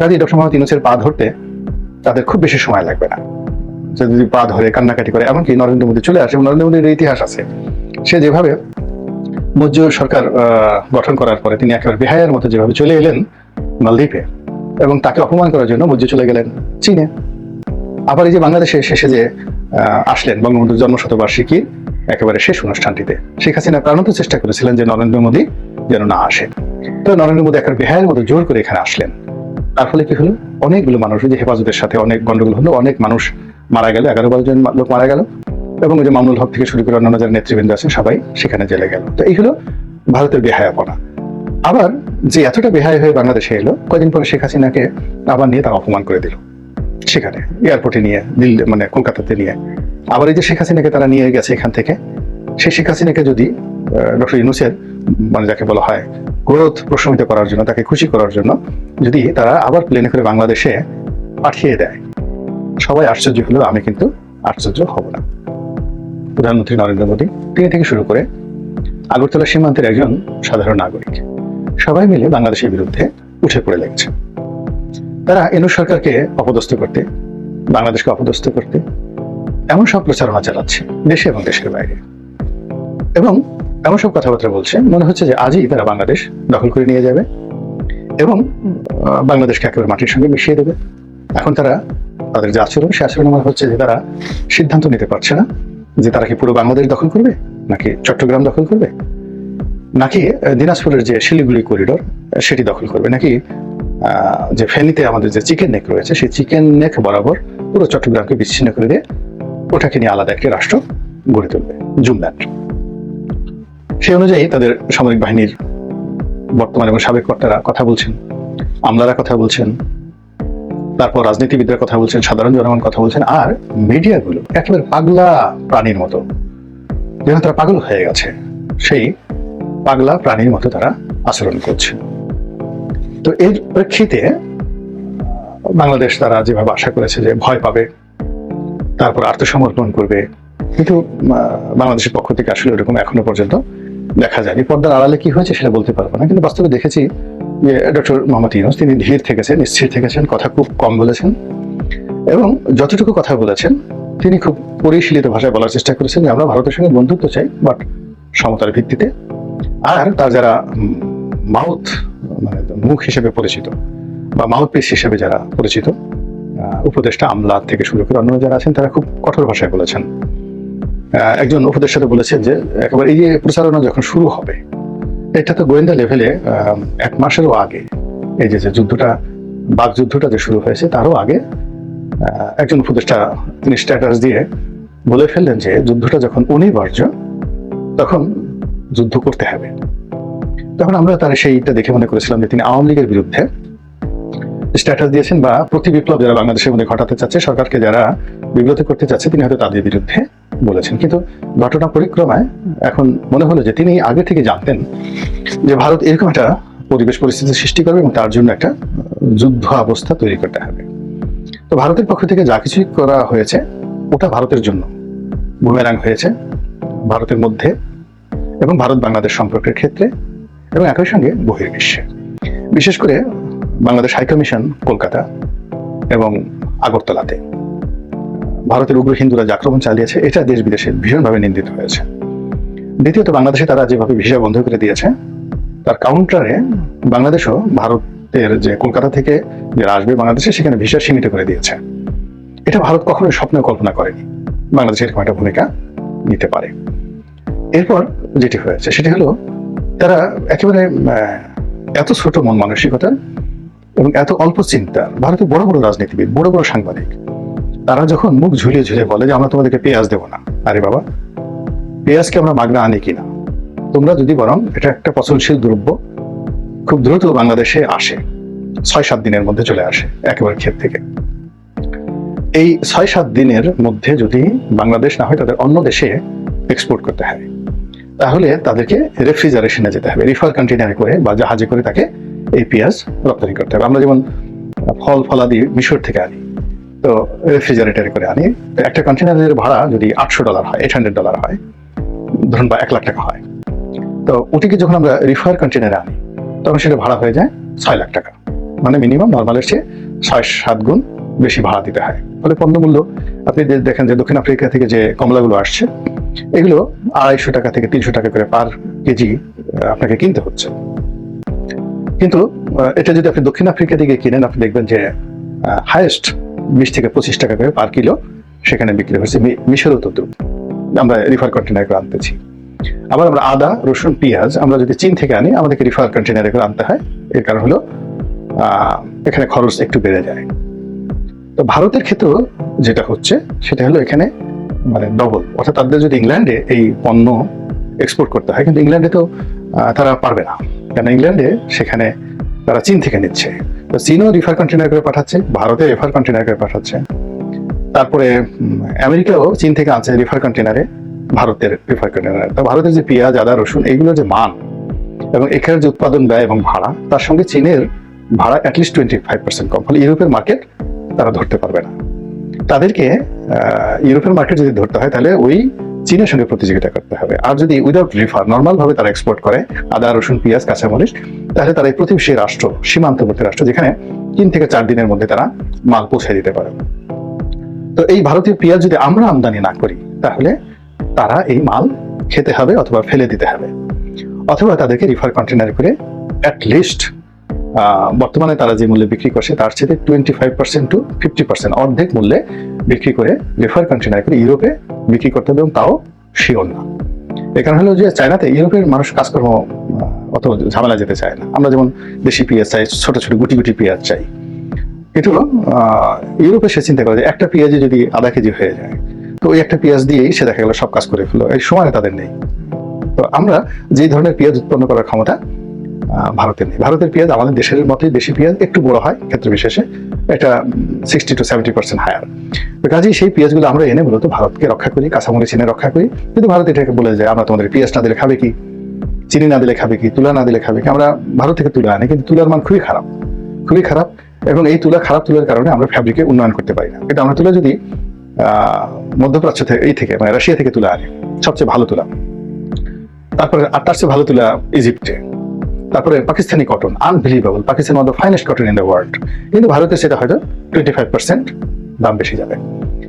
কাজে ডক্টর মোহাম্মদ ইউনূসের পা ধরতে তাদের খুব বেশি সময় লাগবে না। যদি পা ধরে কান্নাকাটি করে, এমনকি নরেন্দ্র মোদী চলে আসে, নরেন্দ্র মোদীর ইতিহাস আছে, সে যেভাবে মজ্জুর সরকার গঠন করার পরে তিনি একেবারে বেহায়ার মতো যেভাবে চলে এলেন মালদ্বীপে, এবং তাকে অপমান করার জন্য মজ্জু চলে গেলেন চীনে। আবার এই যে বাংলাদেশে শেষে যে আসলেন বঙ্গবন্ধুর জন্মশতবার্ষিকীর একেবারে শেষ অনুষ্ঠানটিতে, শেখ হাসিনা প্রাণান্ত চেষ্টা করেছিলেন যে নরেন্দ্র মোদী যেন না আসে। তো নরেন্দ্র মোদী একেবারে বেহায়ের মতো জোর করে এখানে আসলেন। তার ফলে কি হলো, অনেকগুলো মানুষ, যে হেফাজতের সাথে অনেক গন্ডগোল হলো, অনেক মানুষ মারা গেল, 11-12 জন লোক মারা গেল, এবং ওই যে মামুনুল হক থেকে শুরু করে অন্যান্য যারা নেতৃবৃন্দ আছেন সবাই সেখানে জেলে গেল। তো এই হলো ভারতের বেহায়াপনা। আবার যে এতটা বেহায়া হয়ে বাংলাদেশে এলো, কয়েকদিন পরে শেখ হাসিনাকে আবার নিয়ে তারা অপমান করে দিল সেখানে এয়ারপোর্টে নিয়ে, দিল্লি মানে কলকাতাতে নিয়ে। আবার এই যে শেখ হাসিনাকে তারা নিয়ে গেছে এখান থেকে, সেই শেখ হাসিনাকে যদি ডক্টর ইউনূসের মানে যাকে বলা হয় গ্রোথ প্রশমিত করার জন্য, তাকে খুশি করার জন্য যদি তারা আবার প্লেনে করে বাংলাদেশে পাঠিয়ে দেয়, সবাই আশ্চর্য হলো, আমি কিন্তু আশ্চর্য হব না। প্রধানমন্ত্রী নরেন্দ্র মোদী, তিনি থেকে শুরু করে আগরতলা সীমান্তের একজন সাধারণ নাগরিক, সবাই মিলে বাংলাদেশের বিরুদ্ধে উঠে পড়ে লেগেছে। তারা ইউনূস সরকারকে অপদস্থ করতে, বাংলাদেশকে অপদস্থ করতে এমন সব প্রচারণা চালাচ্ছে দেশে এবং দেশের বাইরে, এবং এমন সব কথাবার্তা বলছে, মনে হচ্ছে যে আজই তারা বাংলাদেশ দখল করে নিয়ে যাবে এবং বাংলাদেশকে একেবারে মাটির সঙ্গে মিশিয়ে দেবে। এখন তারা তাদের যে আচরণ, সে আচরণ মনে হচ্ছে যে তারা সিদ্ধান্ত নিতে পারছে না যে তারা কি পুরো বাংলাদেশ দখল করবে, নাকি চট্টগ্রাম দখল করবে, নাকি দিনাজপুরের যে শিলিগুড়ি করিডোর সেটি দখল করবে, নাকি যে ফেনীতে আমাদের যে চিকেন নেক রয়েছে সেই চিকেন নেক বরাবর পুরো চট্টগ্রামকে বিচ্ছিন্ন করে দিয়ে ওটাকে নিয়ে আলাদা একটি রাষ্ট্র গড়ে তুলবে, জুমল্যান্ড। সেই অনুযায়ী তাদের সামরিক বাহিনীর বর্তমান এবং সাবেক কর্তারা কথা বলছেন, আমলারা কথা বলছেন, তারপর রাজনীতিবিদরা কথা বলছেন, সাধারণ জনগণ কথা বলছেন, আর মিডিয়াগুলো একেবারে পাগলা প্রাণীর মতো, যেন তারা পাগল হয়ে গেছে, সেই পাগলা প্রাণীর মতো তারা আচরণ করছে। তো এর প্রেক্ষিতে বাংলাদেশ তারা যেভাবে আশা করেছে যে ভয় পাবে, তারপর আত্মসমর্পণ করবে, কিন্তু বাংলাদেশের পক্ষ থেকে আসলে এরকম এখনো পর্যন্ত দেখা যায়নি। পর্দার আড়ালে কি হয়েছে সেটা বলতে পারবো না, কিন্তু বাস্তবে দেখেছি যে ডক্টর মোহাম্মদ ইউনূস তিনি ধীর থেকেছেন, স্থির থেকেছেন, কথা খুব কম বলেছেন, এবং যতটুকু কথা বলেছেন তিনি খুব পরিশীলিত ভাষায় বলার চেষ্টা করেছেন যে আমরা ভারতের সঙ্গে বন্ধুত্ব চাই, বাট সমতার ভিত্তিতে। আর তার যারা মাউথ মানে মুখ হিসেবে পরিচিত বা মাউথ পিস হিসেবে যারা পরিচিত, উপদেষ্টা আমলা থেকে শুরু করে অন্য যারা আছেন, তারা খুব কঠোর ভাষায় বলেছেন। একজন উপদেষ্টা বলেছেন যে একেবারে এই যে প্রচারণা যখন শুরু হবে, এটা তো গোয়েন্দা লেভেলে 1 মাসেরও আগে, এই যে যুদ্ধটা, বাক যুদ্ধটা যে শুরু হয়েছে তারও আগে একজন উপদেষ্টা তিনি স্ট্যাটাস দিয়ে বলে ফেললেন যে যুদ্ধটা যখন অনিবার্য তখন যুদ্ধ করতে হবে। তখন আমরা তার সেইটা দেখে মনে করেছিলাম যে তিনি আওয়ামী লীগের বিরুদ্ধে স্ট্যাটাস দিয়েছেন, বা প্রতি বিপ্লব যারা বাংলাদেশের মধ্যে ঘটাতে চাচ্ছে, সরকারকে যারা বিব্রত করতে চাচ্ছে, তিনি হয়তো তাদের বিরুদ্ধে বলেছেন। কিন্তু ঘটনা পরিক্রমায় এখন মনে হলো যে তিনি আগে থেকে জানতেন যে ভারত এরকম একটা পরিবেশ পরিস্থিতি সৃষ্টি করবে এবং তার জন্য একটা যুদ্ধ অবস্থা তৈরি করতে হবে। তো ভারতের পক্ষ থেকে যা কিছুই করা হয়েছে ওটা ভারতের জন্য বুমেরাং হয়েছে, ভারতের মধ্যে এবং ভারত বাংলাদেশ সম্পর্কের ক্ষেত্রে, এবং একই সঙ্গে বহির্বিশ্বে। বিশেষ করে বাংলাদেশ হাইকমিশন কলকাতা এবং আগরতলাতে ভারতের উগ্র হিন্দুরা যে আক্রমণ চালিয়েছে, এটা দেশ বিদেশে ভীষণভাবে নিন্দিত হয়েছে। দ্বিতীয়ত বাংলাদেশে তারা যেভাবে ভিসা বন্ধ করে দিয়েছে, তার কাউন্টারে বাংলাদেশও ভারতের যে কলকাতা থেকে যারা আসবে বাংলাদেশে সেখানে ভিসা সীমিত করে দিয়েছে। এটা ভারত কখনো স্বপ্নে কল্পনা করেনি বাংলাদেশের এরকম একটা ভূমিকা নিতে পারে। এরপর যেটি হয়েছে সেটি হলো তারা একেবারে এত ছোট মন মানসিকতা এবং এত অল্প চিন্তা, ভারতের বড় বড় রাজনীতিবিদ, বড় বড় সাংবাদিক, তারা যখন মুখ ঝুলিয়ে ঝুলিয়ে বলে যে আমরা তোমাদেরকে পেঁয়াজ দেবো না, আরে বাবা, পেঁয়াজকে আমরা মাগনা আনি কিনা, তোমরা যদি বরং এটা একটা পচনশীল দ্রব্য খুব দ্রুত বাংলাদেশে আসে, 6-7 দিনের মধ্যে চলে আসে একেবারে ক্ষেত থেকে, এই 6-7 দিনের মধ্যে যদি বাংলাদেশ না হয় তাদের অন্য দেশে এক্সপোর্ট করতে হয়, তাহলে তাদেরকে রেফ্রিজারেশনে যেতে হবে, রিফার কন্টেনারে করে বা জাহাজে করে তাকে এই পেঁয়াজ রপ্তানি করতে হবে। আমরা যেমন ফল ফলাদি মিশর থেকে আনি, তো রেফ্রিজারেটরে করে আনি, একটা কন্টেনারের ভাড়া যদি $800 হয়, $800 হয় ধরুন, বা 1 লাখ টাকা হয়, তো ওটিকে যখন আমরা রিফার কন্টেনারে আনি তখন সেটা ভাড়া হয়ে যায় 6 লাখ টাকা। মানে মিনিমাম নর্মালের চেয়ে 6-7 গুণ বেশি ভাড়া দিতে হয়। ফলে পণ্যমূল্য আপনি দেখেন যে দক্ষিণ আফ্রিকা থেকে যে কমলাগুলো আসছে এগুলো 250 টাকা থেকে 300 টাকা করে পার কেজি আপনাকে কিনতে হচ্ছে। কিন্তু এটা যদি আপনি দক্ষিণ আফ্রিকা থেকে কিনেন আপনি দেখবেন যে হাইয়েস্ট 20 থেকে 25 টাকা করে পার কিলো সেখানে বিক্রি হচ্ছে। মিশরও তো আমরা রিফার কন্টেনার করে আনতেছি। আবার আমরা আদা, রসুন, পেঁয়াজ আমরা যদি চীন থেকে আনি আমাদেরকে রিফার কন্টেনারে করে আনতে হয়। এর কারণ হলো এখানে খরচ একটু বেড়ে যায়। তো ভারতের ক্ষেত্রেও যেটা হচ্ছে সেটা হলো এখানে মানে ডবল, অর্থাৎ তাদের যদি ইংল্যান্ডে এই পণ্য এক্সপোর্ট করতে হয়, কিন্তু ইংল্যান্ডে তো তারা পারবে না, কারণ ইংল্যান্ডে সেখানে তারা চীন থেকে নিচ্ছে। তো চীনও রিফার কন্টেনার করে পাঠাচ্ছে, ভারতে রিফার কন্টেনার করে পাঠাচ্ছে, তারপরে আমেরিকাও চীন থেকে আনছে রিফার কন্টেনারে, ভারতের রিফার কন্টেনারে। তো ভারতের যে পেঁয়াজ, আদা, রসুন এইগুলো যে মান এবং এখানে যে উৎপাদন ব্যয় এবং ভাড়া, তার সঙ্গে চীনের ভাড়া অ্যাটলিস্ট 25% কম। ফলে ইউরোপের মার্কেট তারা ধরতে পারবে না। তাদেরকে ইউরোপের মার্কেট যদি ধরতে হয় তাহলে ওই চীনের সঙ্গে প্রতিযোগিতা করতে হবে। আর যদি উইদাউট রিফার নর্মাল ভাবে তারা এক্সপোর্ট করে আদা, রসুন, পেঁয়াজ, কাঁচামরিচ, তাহলে তারা এই প্রতিবেশী রাষ্ট্র, সীমান্তবর্তী রাষ্ট্র, যেখানে 3 থেকে 4 দিনের মধ্যে তারা মাল পৌঁছে দিতে পারে। তো এই ভারতীয় পেঁয়াজ যদি আমরা আমদানি না করি তাহলে তারা এই মাল খেতে হবে অথবা ফেলে দিতে হবে, অথবা তাদেরকে রিফার কন্টেনার করে অ্যাটলিস্ট বর্তমানে তারা যে মূল্যে বিক্রি করছে তার চেয়ে 25% to 50% অর্ধেক মূল্যে বিক্রি করে রিফার কন্টেনার করে ইউরোপে বিক্রি করতে হবে, এবং তাও শিওর না। এ কারণ হলো যে চায়নাতে ইউরোপের মানুষ কাজকর্ম অত ঝামেলা যেতে চায় না। আমরা যেমন দেশি পেঁয়াজ চাই, ছোট ছোট গুটি গুটি পেঁয়াজ চাই, কিন্তু ইউরোপে সে চিন্তা করে যে একটা পেঁয়াজে যদি আধা কেজি হয়ে যায় তো ওই একটা পেঁয়াজ দিয়েই সে দেখা গেল সব কাজ করে ফেলো, এই সময় তাদের নেই। তো আমরা যে ধরনের পেঁয়াজ উৎপন্ন করার ক্ষমতা ভারতের নেই। ভারতের পেঁয়াজ আমাদের দেশের মতোই, দেশি পেঁয়াজ একটু বড় হয় ক্ষেত্র বিশেষে, এটা 60 to 70% হায়ার। তো কাজেই সেই পেঁয়াজগুলো আমরা এনে মূলত ভারতকে রক্ষা করি, কাঁচামরিচ এনে রক্ষা করি। কিন্তু ভারত এটাকে বলে যায় আমরা তোমাদের পেঁয়াজ না দিলে খাবে কি, চিনি না দিলে খাবে কি, তুলা না দিলে খাবে কি। আমরা ভারত থেকে তুলা আনি, কিন্তু তুলার মান খুবই খারাপ, খুবই খারাপ, এবং এই খারাপ তুলার কারণে আমরা ফ্যাব্রিকে উন্নয়ন করতে পারি না। কিন্তু আমরা তুলা যদি মধ্যপ্রাচ্য থেকে, এই থেকে মানে রাশিয়া থেকে তুলা আনি, সবচেয়ে ভালো তুলা, তারপরে তার চেয়ে ভালো তুলা ইজিপ্টে, তারপরে Pakistani cotton, unbelievable, Pakistan one of the finest cotton in the world. কিন্তু ভারতে সেটা হয়তো 25% দাম বেশি যাবে।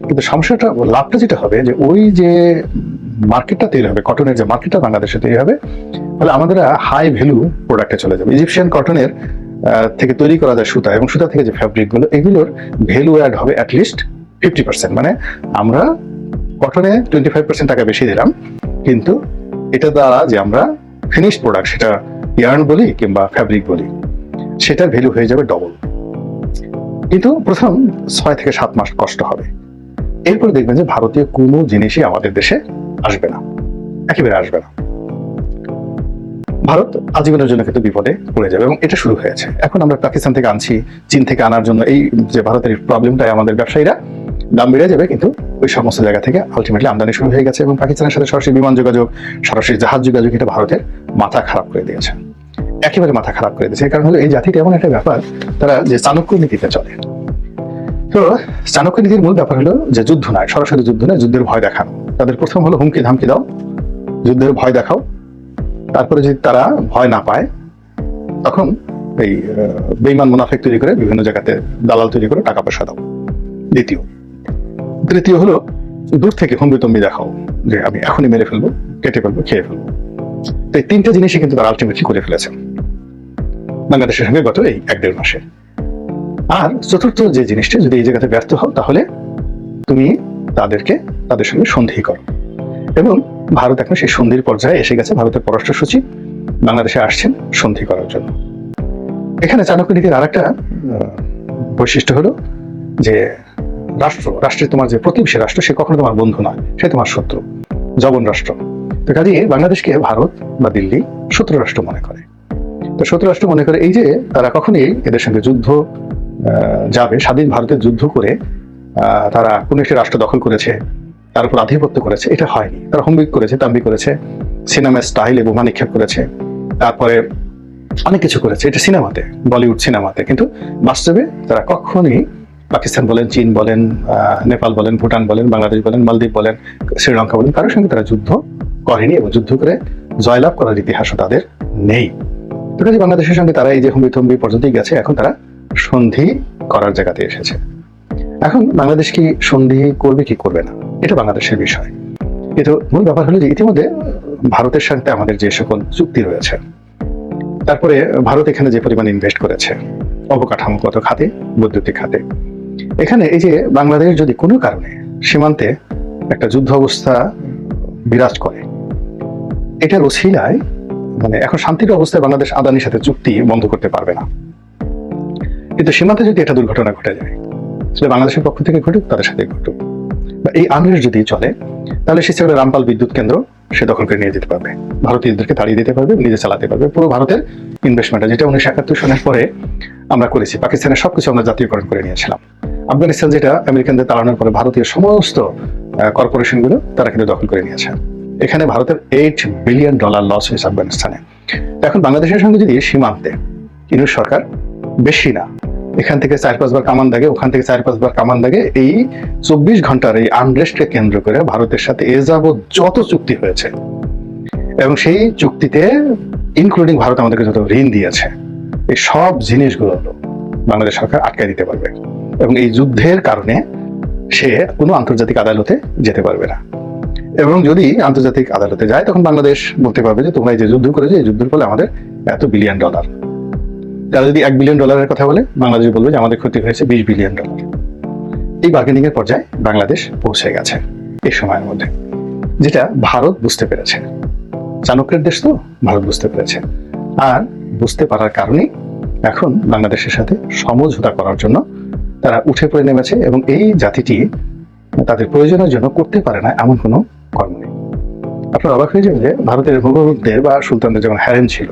কিন্তু সমস্যাটা, লাভটা যেটা হবে যে ওই যে মার্কেটটা তৈরি হবে, কটনের যে মার্কেটটা বাংলাদেশে তৈরি হবে, তাহলে আমাদের হাই ভ্যালু প্রোডাক্টে চলে যাবে। ইজিপশিয়ান কটনের থেকে তৈরি করা যায় সুতা, এবং সুতা থেকে যে ফ্যাব্রিক গুলো, এগুলোর ভ্যালু অ্যাড হবে অ্যাটলিস্ট 50%। মানে আমরা কটনে 25% টাকা বেশি দিলাম, কিন্তু এটা দ্বারা যে আমরা ফিনিশড প্রোডাক্ট, সেটা ইয়ার্ন বলি কিংবা ফ্যাব্রিক বলি, সেটার ভ্যালু হয়ে যাবে ডবল। কিন্তু প্রথম 6 থেকে 7 মাস কষ্ট হবে, এরপরে দেখবেন যে ভারতীয় কোনো জিনিসই আমাদের দেশে আসবে না, একেবারে আসবে না। ভারত আজীবনের জন্য কিন্তু বিপদে পড়ে যাবে, এবং এটা শুরু হয়েছে। এখন আমরা পাকিস্তান থেকে আনছি, চীন থেকে আনার জন্য এই যে ভারতের প্রবলেমটাই আমাদের ব্যবসায়ীরা দাম বেড়ে যাবে, কিন্তু ওই সমস্ত জায়গা থেকে আলটিমেটলি আমদানি শুরু হয়ে গেছে, এবং পাকিস্তানের সাথে সরাসরি বিমান যোগাযোগ, সরাসরি জাহাজ যোগাযোগ, এটা ভারতের মাথা খারাপ করে দিয়েছে, একেবারে মাথা খারাপ করে দিয়েছে। কারণ হলো এই জাতিটা এমন একটা ব্যাপার, তারা যে চাণক্য নীতিতে চলে। তো চাণক্য নীতির মূল ব্যাপার হলো যে যুদ্ধ নয়, সরাসরি যুদ্ধ নয়, যুদ্ধের ভয় দেখানো। তাদের প্রথম হলো হুমকি ধামকি দাও, যুদ্ধের ভয় দেখাও, তারপরে যদি তারা ভয় না পায় তখন এই বেঈমান মুনাফিক তৈরি করে বিভিন্ন জায়গাতে দালাল তৈরি করে টাকা পয়সা দাও। তৃতীয় হলো দূর থেকে হুমড়ি দেখাও, যে আমি এখনই মেরে ফেলবো, কেটে ফেলবো, খেয়ে ফেলবো। তো এই 3টা জিনিসই কিন্তু তারা আলটিমেটলি করে ফেলেছে বাংলাদেশের সঙ্গে গত এই 1-1.5 মাসে। আর চতুর্থ যে জিনিসটা, যদি এই জায়গাতে ব্যর্থ হও তাহলে তুমি তাদের সঙ্গে সন্ধি করো, এবং ভারত এখন সেই সন্ধির পর্যায়ে এসে গেছে। ভারতের পররাষ্ট্র সচিব বাংলাদেশে আসছেন সন্ধি করার জন্য। এখানে চাণক্য নীতির আরেকটা বৈশিষ্ট্য হলো যে রাষ্ট্রের তোমার যে প্রতিবেশী রাষ্ট্র, সে কখনো তোমার বন্ধু নয়, সে তোমার শত্রু, জবন রাষ্ট্র। তো কাজে বাংলাদেশকে ভারত বা দিল্লি শত্রু রাষ্ট্র মনে করে। তো শত্রু রাষ্ট্র মনে করে এই যে তারা কখনোই এদের সঙ্গে যুদ্ধ যাবে, স্বাধীন ভারতের যুদ্ধ করে তারা কোন একটি রাষ্ট্র দখল করেছে, তার উপর আধিপত্য করেছে, এটা হয়নি। তারা হুমকি করেছে, তাম্বি করেছে, সিনেমা স্টাইলে বোমা নিক্ষেপ করেছে, তারপরে অনেক কিছু করেছে, এটা সিনেমাতে, বলিউড সিনেমাতে। কিন্তু বাস্তবে তারা কখনোই পাকিস্তান বলেন, চীন বলেন, নেপাল বলেন, ভুটান বলেন, বাংলাদেশ বলেন, মালদ্বীপ বলেন, শ্রীলঙ্কা বলেন, কারোর সঙ্গে তারা যুদ্ধ করেনি, এবং যুদ্ধ করে জয়লাভ করার ইতিহাসও তাদের নেই। তো কাজে বাংলাদেশের সঙ্গে তারা এই যে হুমড়ি থম্বি পর্যন্তই গেছে, এখন তারা সন্ধি করার জায়গাতে এসেছে। এখন বাংলাদেশ কি সন্ধি করবে কি করবে না, এটা বাংলাদেশের বিষয়। কিন্তু মূল ব্যাপার হলো যে ইতিমধ্যে ভারতের সাথে আমাদের যে সকল চুক্তি রয়েছে, তারপরে ভারত এখানে যে পরিমাণ ইনভেস্ট করেছে অবকাঠামোগত খাতে, বৈদ্যুতিক খাতে, এখানে এই যে বাংলাদেশ যদি কোনো কারণে সীমান্তে একটা যুদ্ধ অবস্থা বিরাজ করে, এটার ওসিলায় মানে এখন শান্তির অবস্থায় বাংলাদেশ আদানির সাথে চুক্তি বন্ধ করতে পারবে না। কিন্তু সীমান্তে যদি একটা দুর্ঘটনা ঘটে যায়, সেটা বাংলাদেশের পক্ষ থেকে ঘটুক, তাদের সাথে ঘটুক, বা এই আনরেস্ট যদি চলে, তাহলে সে সেখানে রামপাল বিদ্যুৎ কেন্দ্র সে দখল করে নিয়ে যেতে পারবে, ভারতীয়দেরকে তাড়িয়ে দিতে পারবে, নিজে চালাতে পারবে। পুরো ভারতের ইনভেস্টমেন্ট, যেটা 1971 সনের পরে আমরা করেছি, পাকিস্তানের সবকিছু আমরা জাতীয়করণ করে নিয়েছিলাম। আফগানিস্তান যেটা আমেরিকানদের তাড়ানোর পরে ভারতীয় সমস্ত কর্পোরেশন গুলো তারা কিন্তু দখল করে নিয়েছে। এখানে ভারতের $8 বিলিয়ন লস হয়েছে আফগানিস্তানে। এখন বাংলাদেশের সঙ্গে যদি সীমান্তে ইউনূস সরকার বেশি না, এখান থেকে 4-5 বার কামান দাগে, ওখান থেকে 4-5 বার কামান দাগে, এই 24 ঘন্টার এই আনরেস্টকে কেন্দ্র করে ভারতের সাথে এ যাবৎ যত চুক্তি হয়েছে, এবং সেই চুক্তিতে ইনক্লুডিং ভারত আমাদেরকে যত ঋণ দিয়েছে, এই সব জিনিসগুলো বাংলাদেশ সরকার আটকায় দিতে পারবে, এবং এই যুদ্ধের কারণে সে কোনো আন্তর্জাতিক আদালতে যেতে পারবে না। এবং যদি আন্তর্জাতিক আদালতে যায়, তখন বাংলাদেশ বলতে পারবে যে তোমরা এই যে যুদ্ধ করেছো, এই যুদ্ধের ফলে আমাদের $1 বিলিয়ন। তারা যদি $1 বিলিয়ন কথা বলে, বাংলাদেশ বলবে যে আমাদের ক্ষতি হয়েছে $20 বিলিয়ন। এই বার্গেনিং এর পর্যায়ে বাংলাদেশ পৌঁছে গেছে এই সময়ের মধ্যে, যেটা ভারত বুঝতে পেরেছে। চাণক্যের দেশ তো, ভারত বুঝতে পেরেছে, আর বুঝতে পারার কারণেই এখন বাংলাদেশের সাথে সমঝোতা করার জন্য তারা উঠে পড়ে নেমেছে, এবং এই জাতিটি তাদের প্রয়োজনের জন্য করতে পারে না এমন কোনো কর্ম নেই। আপনার অবাক হয়ে যাবে যে ভারতের মুঘলদের বা সুলতানদের যেমন হ্যারেম ছিল,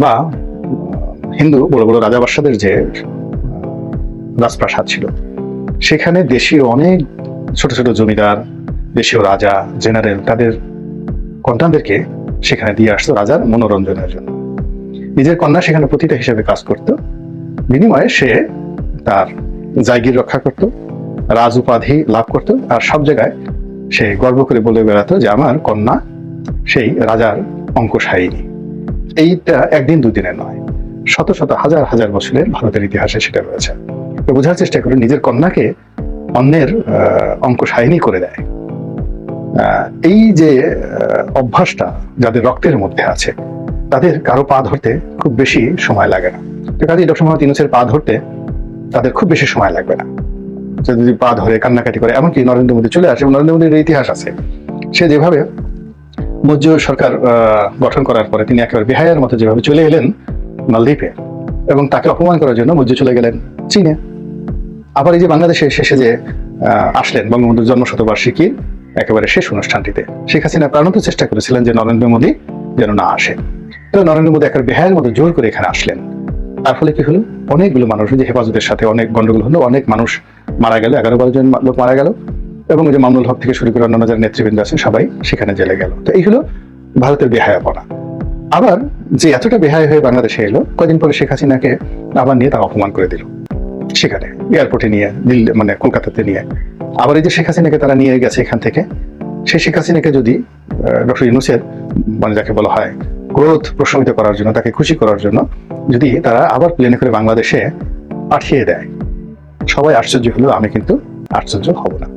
বা হিন্দু বড় বড় রাজা বাদশাদের যে রাজপ্রাসাদ ছিল, সেখানে দেশীয় অনেক ছোট ছোট জমিদার, দেশীয় রাজা, জেনারেল তাদের কন্যাদেরকে সেখানে দিয়ে আসতো রাজার মনোরঞ্জনের জন্য। নিজের কন্যা সেখানে পতিতা হিসেবে কাজ করত, বিনিময়ে সে তার জায়গির রক্ষা করত, রাজ উপাধি লাভ করত, আর সব জায়গায় সে গর্ব করে বলে বেড়াতো যে আমার কন্যা সেই রাজার অঙ্কশায়িনী। এইটা একদিন দুদিনের নয়, শত শত হাজার হাজার বছরের ভারতের ইতিহাসে সেটা রয়েছে। তো বোঝার চেষ্টা করে নিজের কন্যাকে অন্যের অঙ্কশায়িনী করে দেয়। এই যে অভ্যাসটা যাদের রক্তের মধ্যে আছে, তাদের কারো পা ধরতে খুব বেশি সময় লাগে না। তো কাজে ডক্টর মোহাম্মদ ইউনূসের পা ধরতে তাদের খুব বেশি সময় লাগবে না। যদি পা ধরে কান্নাকাটি করে, এমনকি নরেন্দ্র মোদী চলে আসে, নরেন্দ্র মোদীর ইতিহাস আছে। সে যেভাবে মৌর্য সরকার গঠন করার পরে তিনি একেবারে বেহায়ার মতো যেভাবে চলে এলেন মালদ্বীপে, এবং তাকে অপমান করার জন্য মৌর্য চলে গেলেন চীনে। আবার এই যে বাংলাদেশে শেষে যে আসলেন বঙ্গবন্ধুর জন্মশতবার্ষিকীর একেবারে শেষ অনুষ্ঠানটিতে, শেখ হাসিনা প্রাণত চেষ্টা করেছিলেন যে নরেন্দ্র মোদী যেন না আসে। নরেন্দ্র মোদী একেবারে বেহায়ার মতো জোর করে এখানে আসলেন। তার ফলে কি হলো, অনেকগুলো মানুষ, যে হেফাজতের সাথে অনেক গন্ডগোল হলো, অনেক মানুষ মারা গেল, 11-12 জন লোক মারা গেল, এবং ওই যে মামুনুল হক থেকে শুরু করে অন্যান্য যারা নেতৃবৃন্দ আছে সবাই সেখানে জেলে গেল। তো এই হলো ভারতের বেহায়াপনা। আবার যে এতটা বেহায়া হয়ে বাংলাদেশে এলো, কয়েকদিন পরে শেখ হাসিনাকে আবার নিয়ে তারা অপমান করে দিল সেখানে এয়ারপোর্টে নিয়ে, দিল্লি মানে কলকাতাতে নিয়ে। আবার এই যে শেখ হাসিনাকে তারা নিয়ে গেছে এখান থেকে, সেই শেখ হাসিনাকে যদি ডক্টর ইউনূসের মানে যাকে বলা হয় ক্রোধ প্রশমিত করার জন্য, তাকে খুশি করার জন্য যদি তারা আবার প্লেনে করে বাংলাদেশে পাঠিয়ে দেয়, সবাই আশ্চর্য হলেও আমি কিন্তু আশ্চর্য হব না।